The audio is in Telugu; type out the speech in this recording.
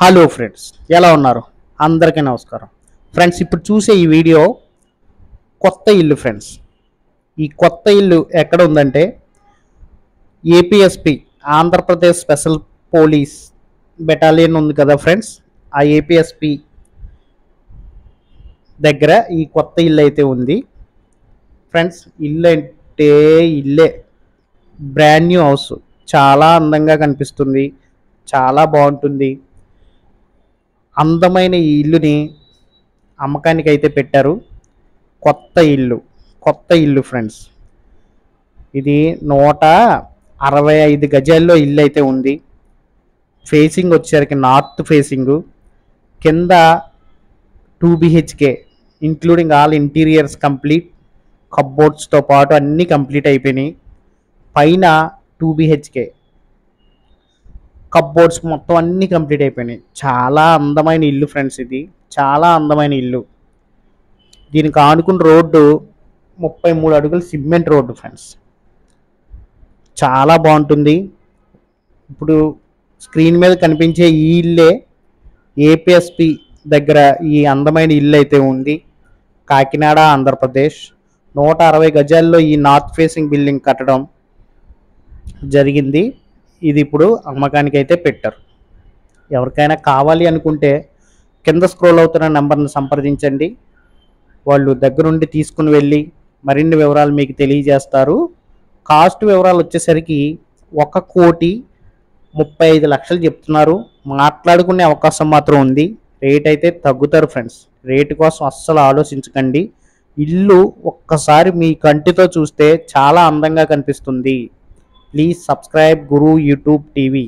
హలో ఫ్రెండ్స్, ఎలా ఉన్నారు? అందరికీ నమస్కారం. ఫ్రెండ్స్, ఇప్పుడు చూసే ఈ వీడియో కొత్త ఇల్లు ఫ్రెండ్స్. ఈ కొత్త ఇల్లు ఎక్కడ ఉందంటే APSP Andhra Pradesh special police battalion ఉంది కదా ఫ్రెండ్స్, ఆ ఏపీఎస్పి దగ్గర ఈ కొత్త ఇల్లు అయితే ఉంది ఫ్రెండ్స్. ఇల్లు అంటే ఇల్లే, బ్రాండ్ న్యూ హౌస్, చాలా అందంగా కనిపిస్తుంది, చాలా బాగుంటుంది. అందమైన ఈ ఇల్లుని అమ్మకానికి అయితే పెట్టారు. కొత్త ఇల్లు ఫ్రెండ్స్. ఇది 165 గజాల్లో ఇల్లు అయితే ఉంది. ఫేసింగ్ వచ్చేసరికి నార్త్ ఫేసింగ్, కింద 2 BHK including all interiors complete, కప్బోర్డ్స్తో పాటు అన్నీ కంప్లీట్ అయిపోయినాయి. పైన 2 బిహెచ్కే కప్బోర్డ్స్ మొత్తం అన్నీ కంప్లీట్ అయిపోయినాయి. చాలా అందమైన ఇల్లు ఫ్రెండ్స్. ఇది చాలా అందమైన ఇల్లు. దీనికి ఆనుకున్న రోడ్డు 33 అడుగులు సిమెంట్ రోడ్డు ఫ్రెండ్స్. చాలా బాగుంటుంది. ఇప్పుడు స్క్రీన్ మీద కనిపించే ఈ ఇల్లే ఏపీఎస్పి దగ్గర ఈ అందమైన ఇల్లు అయితే ఉంది. కాకినాడ, ఆంధ్రప్రదేశ్. 160 గజాల్లో ఈ నార్త్ ఫేసింగ్ బిల్డింగ్ కట్టడం జరిగింది. ఇది ఇప్పుడు అమ్మకానికి అయితే పెట్టారు. ఎవరికైనా కావాలి అనుకుంటే కింద స్క్రోల్ అవుతున్న నెంబర్ని సంప్రదించండి. వాళ్ళు దగ్గరుండి తీసుకుని వెళ్ళి మరిన్ని వివరాలు మీకు తెలియజేస్తారు. కాస్ట్ వివరాలు వచ్చేసరికి 1,35,00,000 చెప్తున్నారు. మాట్లాడుకునే అవకాశం మాత్రం ఉంది. రేట్ అయితే తగ్గుతారు ఫ్రెండ్స్. రేటు కోసం అస్సలు ఆలోచించకండి. ఇల్లు ఒక్కసారి మీ కంటితో చూస్తే చాలా అందంగా కనిపిస్తుంది. Please subscribe Guru YouTube TV.